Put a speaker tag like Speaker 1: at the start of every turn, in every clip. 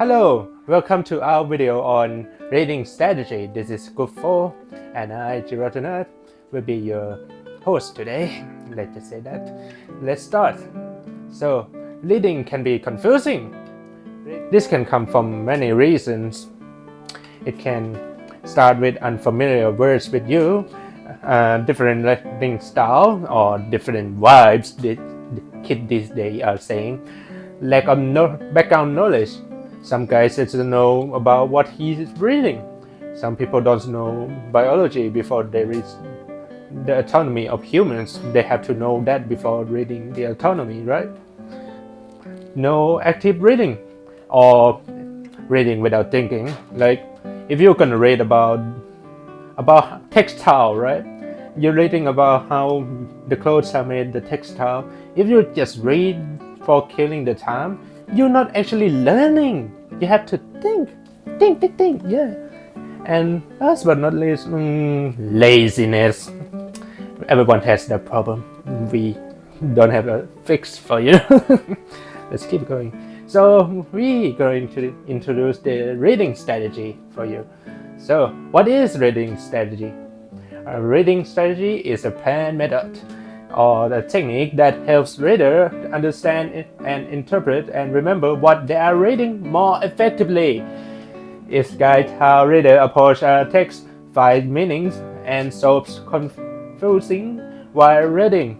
Speaker 1: Hello, welcome to our video on reading strategy. This is Group 4 and I, Jiratanath, will be your host today. Let's just say that. Let's start. So, reading can be confusing. This can come from many reasons. It can start with unfamiliar words with you, different reading style or different vibes that kids these days are saying, lack of background knowledge. Some guys don't know about what he's reading. Some people don't know biology before they read the autonomy of humans. They have to know that before reading the autonomy, right? No active reading or reading without thinking. Like if you're gonna read about textile, right? You're reading about how the clothes are made, the textile. If you just read for killing the time, you're not actually learning. You have to think, yeah. And last but not least, laziness. Everyone has that problem. We don't have a fix for you. Let's keep going. So we're going to introduce the reading strategy for you. So what is reading strategy? A reading strategy is a plan method or the technique that helps reader understand and interpret and remember what they are reading more effectively. It guides how reader approach a text, find meanings, and solves confusing while reading.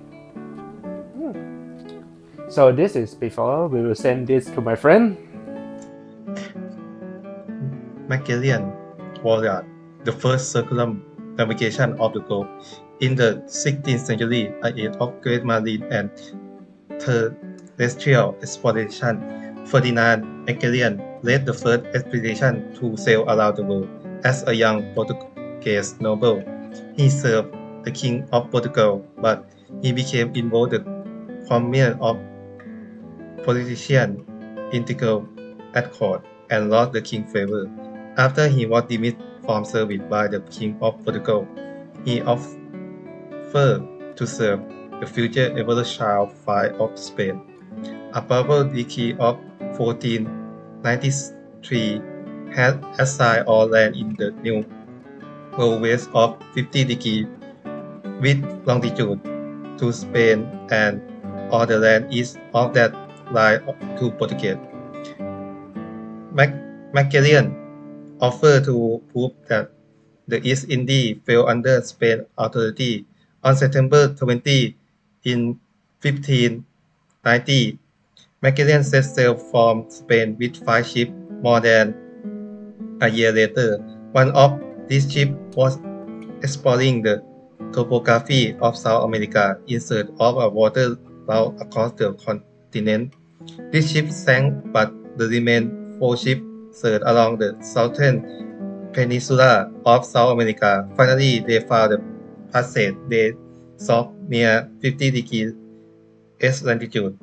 Speaker 1: So this is before we will send this to my friend.
Speaker 2: Magellan voyage, the first circumnavigation of the globe. In the 16th century, an age of great marine and terrestrial exploration, Ferdinand Magellan led the first expedition to sail around the world. As a young Portuguese noble, he served the King of Portugal, but he became involved in the premier of politician integral at court and lost the king's favor. After he was dismissed from service by the King of Portugal, he offered to serve the future evolutionary fight of Spain. A papal decree of 1493 had assigned all land in the New World west of 50 degrees with longitude to Spain and all the land east of that line to Portugal. Magellan offered to prove that the East Indies fell under Spain authority. On September 20 in 1590, Magellan set sail from Spain with 5 ships. More than a year later, one of these ships was exploring the topography of South America in search of a water route across the continent. This ship sank, but the remaining 4 ships sailed along the southern peninsula of South America. Finally, they found the passage they sought near 50 degrees east longitude.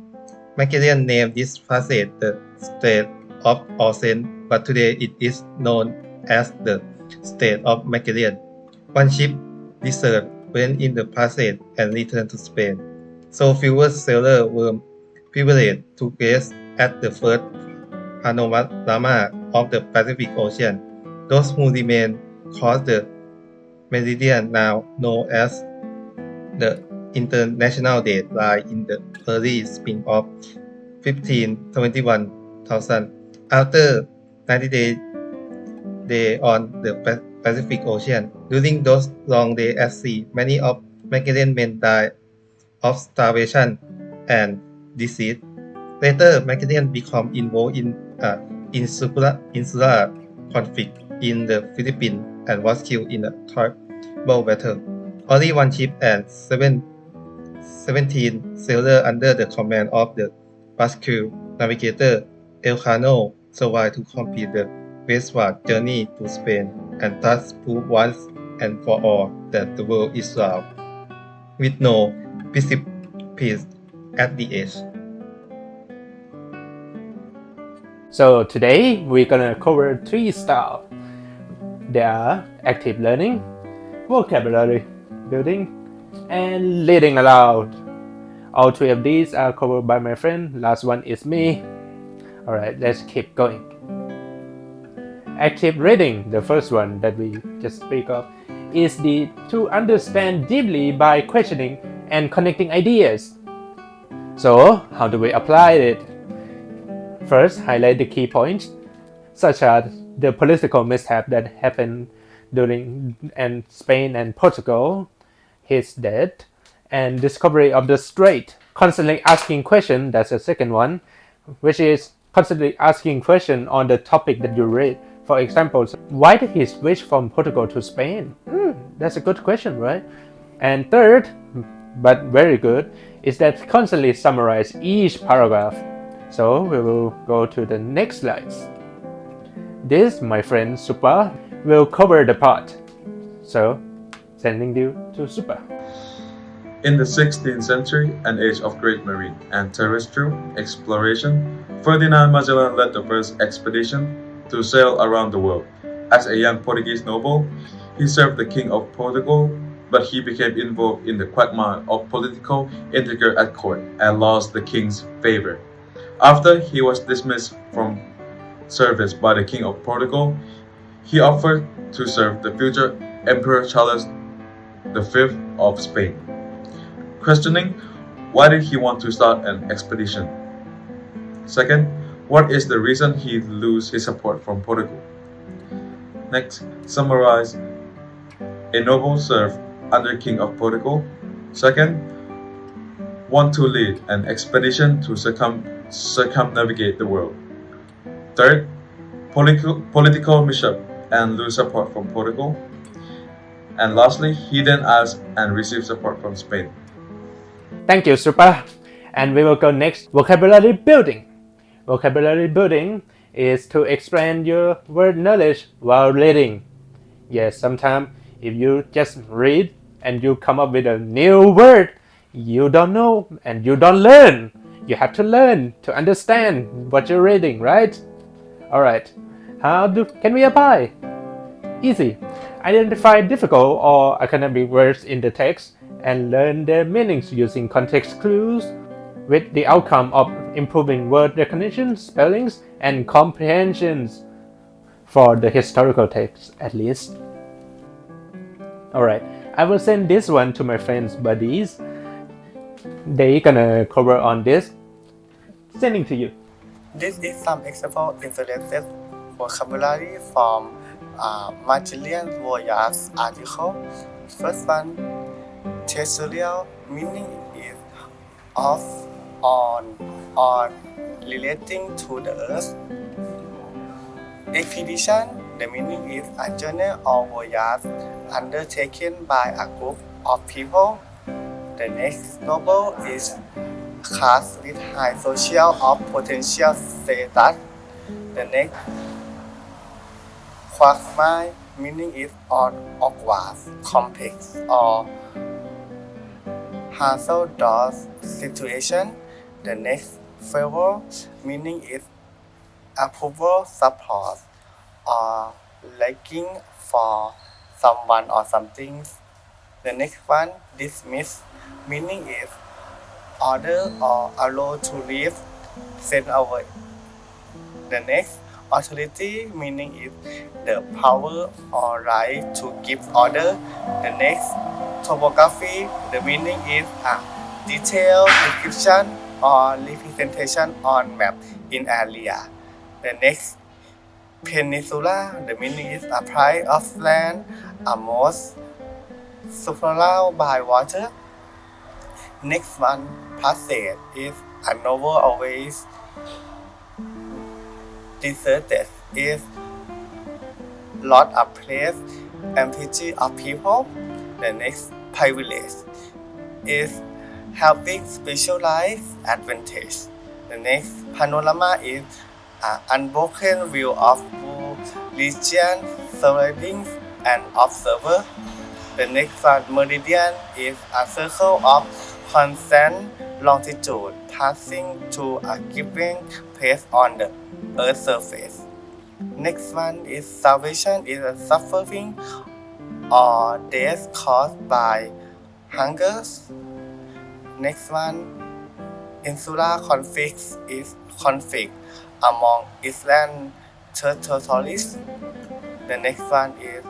Speaker 2: Magellan named this passage the Strait of Ocean, but today it is known as the Strait of Magellan. One ship deserted, went in the passage, and returned to Spain. So fewer sailors were privileged to gaze at the first panorama of the Pacific Ocean. Those who remained crossed the meridian now known as the International Date line in the early spring of 1521,000. After 90 days on the Pacific Ocean, during those long days at sea, many of Magellan men died of starvation and disease. Later, Magellan became involved in insular conflict in the Philippines and was killed in a terrible battle. Only one ship and 17 sailors under the command of the Basque navigator Elcano survived to complete the westward journey to Spain and thus prove once and for all that the world is round, with no precipice at the edge.
Speaker 1: So today we're gonna cover 3 styles. They are active learning, vocabulary building, and reading aloud. All 3 of these are covered by my friend. Last one is me. Alright, let's keep going. Active reading, the first one that we just speak of, is the to understand deeply by questioning and connecting ideas. So, how do we apply it? First, highlight the key points, such as the political mishap that happened during Spain and Portugal, his death, and discovery of the strait. Constantly asking questions, that's the second one, which is constantly asking questions on the topic that you read. For example, why did he switch from Portugal to Spain? That's a good question, right? And third, but very good, is that constantly summarize each paragraph. So we will go to the next slides. This, my friend Supa, will cover the part. So, sending you to Supa.
Speaker 3: In the 16th century, an age of great marine and terrestrial exploration, Ferdinand Magellan led the first expedition to sail around the world. As a young Portuguese noble, he served the King of Portugal, but he became involved in the quagmire of political intrigue at court and lost the king's favor. After he was dismissed from service by the King of Portugal, he offered to serve the future Emperor Charles V of Spain. Questioning, why did he want to start an expedition? Second, what is the reason he lose his support from Portugal? Next, summarize, a noble served under King of Portugal. Second, want to lead an expedition to circumnavigate the world. Third, political mishap and lose support from Portugal. And lastly, he then asked and received support from Spain.
Speaker 1: Thank you, Supa. And we will go next, vocabulary building. Vocabulary building is to expand your word knowledge while reading. Yes, sometimes if you just read and you come up with a new word, you don't know and you don't learn. You have to learn to understand what you're reading, right? Alright, can we apply? Easy. Identify difficult or academic words in the text and learn their meanings using context clues with the outcome of improving word recognition, spellings, and comprehensions for the historical text at least. Alright, I will send this one to my friends buddies. They gonna cover on this. Sending to you.
Speaker 4: This is some example interested vocabulary from Magellan Voyage article. First one, terrestrial meaning is off, on, or relating to the earth. Expedition, the meaning is a journey or voyage undertaken by a group of people. The next noble is class with high social or potential status. The next quagmire meaning is awkward, complex, or hazardous situation. The next favor meaning is approval, support, or liking for someone or something. The next one, dismiss, meaning is order or allow to leave, send away. The next, authority, meaning is the power or right to give order. The next, topography, the meaning is a detailed description or representation on map in area. The next, peninsula, the meaning is a price of land, a most surrounded by water. Next one, passage, is a novel always deserted, is lot of place, empty of people. The next, privilege, is having specialized advantage. The next, panorama is an unbroken view of region, surroundings, and observer. The next one, meridian, is a circle of constant longitude passing to a given place on the Earth's surface. Next one is starvation, is a suffering or death caused by hunger. Next one, insular conflict, is conflict among island territories. The next one is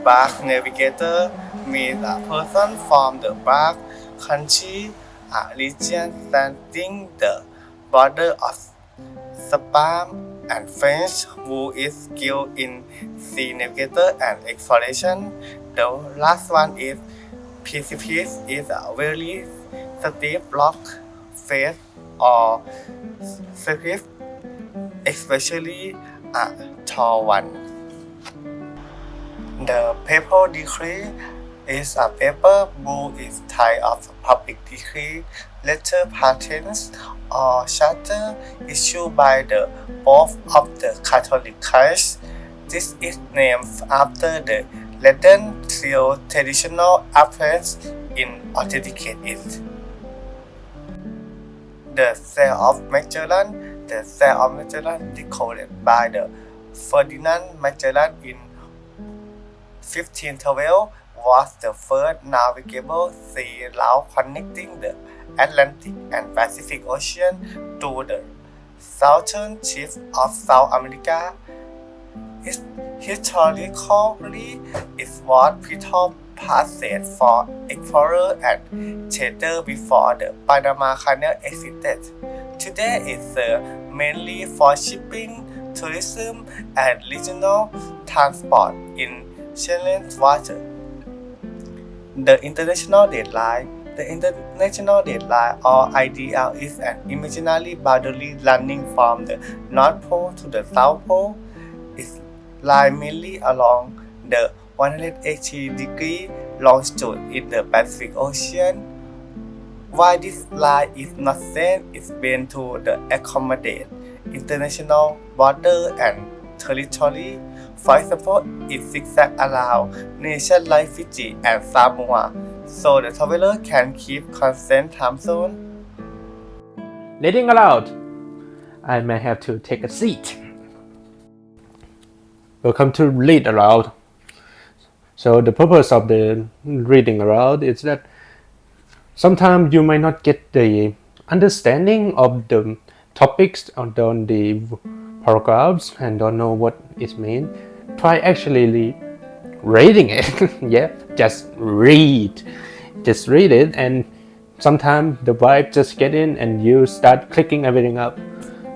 Speaker 4: bark navigator, means a person from the bark country, a region standing the border of Spain and French, who is skilled in sea navigator and exploration. The last one is precipice, is a very steep rock face or surface, especially a tall one. The papal decree is a paper bull is type of public decree, letter patents, or charter issued by the Pope of the Catholic Church. This is named after the Latin traditional approach in authenticate it. The Sail of Magellan. The Sail of Magellan, decoded by the Ferdinand Magellan in 1512, was the first navigable sea route connecting the Atlantic and Pacific Ocean to the southern tip of South America. Historically, it was vital passage for explorers and traders before the Panama Canal existed. Today it serves mainly for shipping, tourism, and regional transport in Chilean water. The International Deadline. The International Deadline, or IDL, is an imaginary boundary running from the North Pole to the South Pole. It lies mainly along the 180-degree longitude in the Pacific Ocean. While this line is not set, it's meant to accommodate international border and territory. For example, it zigzags around nations like Fiji and Samoa, so the traveler can keep constant time zone.
Speaker 1: Reading aloud. I may have to take a seat. Welcome to Read Aloud. So the purpose of the reading aloud is that sometimes you might not get the understanding of the topics on the paragraphs and don't know what it means. Try actually reading it. Yeah, just read it, and sometimes the vibe just get in and you start clicking everything up.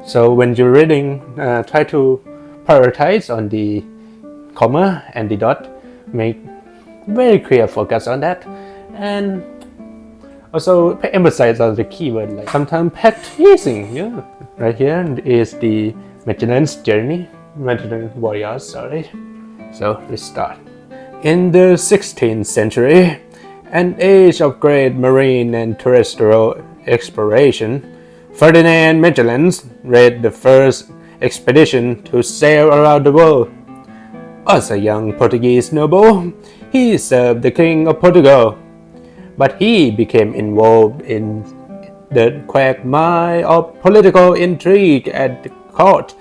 Speaker 1: So when you're reading, try to prioritize on the comma and the dot. Make very clear focus on that, and also emphasize on the keyword, like sometimes practicing. Yeah, right here is the Magellan's journey, Magellan warriors. Sorry. So let's start. In the 16th century, an age of great marine and terrestrial exploration, Ferdinand Magellan led the first expedition to sail around the world. As a young Portuguese noble, he served the King of Portugal, but he became involved in the quagmire of political intrigue at the court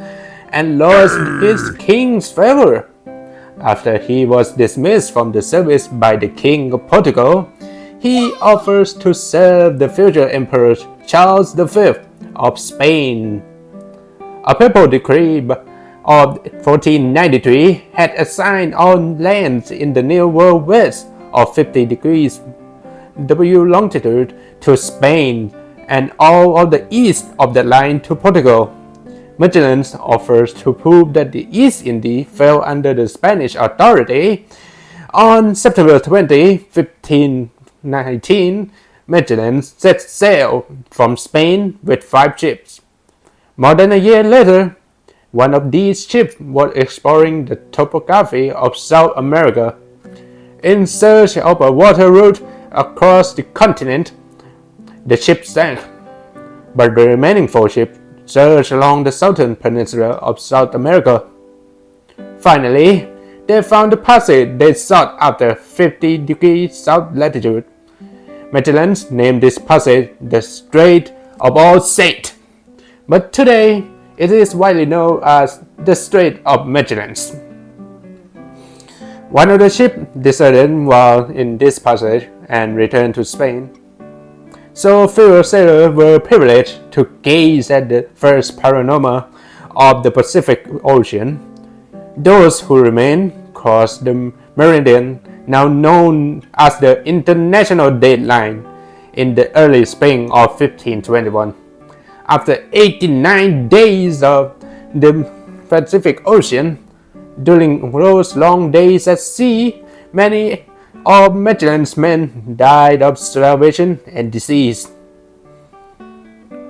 Speaker 1: and lost his king's favor. After he was dismissed from the service by the King of Portugal, he offers to serve the future Emperor Charles V of Spain. A papal decree of 1493 had assigned all lands in the New World west of 50 degrees W longitude to Spain and all of the east of the line to Portugal. Magellan offers to prove that the East Indies fell under the Spanish authority. On September 20, 1519, Magellan set sail from Spain with 5 ships. More than a year later, one of these ships was exploring the topography of South America. In search of a water route across the continent, the ship sank, but the remaining 4 ships searched along the southern peninsula of South America. Finally, they found the passage they sought after 50 degrees south latitude. Magellan named this passage the Strait of All Saints, but today it is widely known as the Strait of Magellan. One of the ships deserted while in this passage and returned to Spain. So few sailors were privileged to gaze at the first panorama of the Pacific Ocean. Those who remained crossed the meridian, now known as the International Date Line, in the early spring of 1521. After 89 days of the Pacific Ocean, during those long days at sea, many of Magellan's men died of starvation and disease.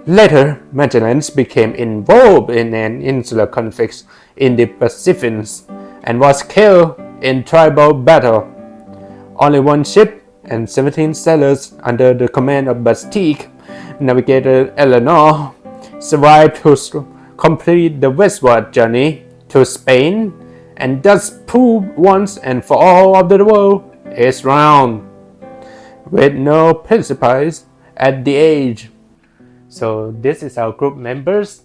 Speaker 1: Later, Magellan became involved in an insular conflict in the Pacific and was killed in tribal battle. Only one ship and 17 sailors under the command of Bastique, navigator Eleanor, survived to complete the westward journey to Spain and thus prove once and for all of the world is round, with no precipice at the edge. So this is our group members,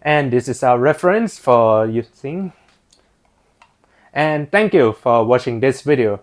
Speaker 1: and this is our reference for using. And thank you for watching this video.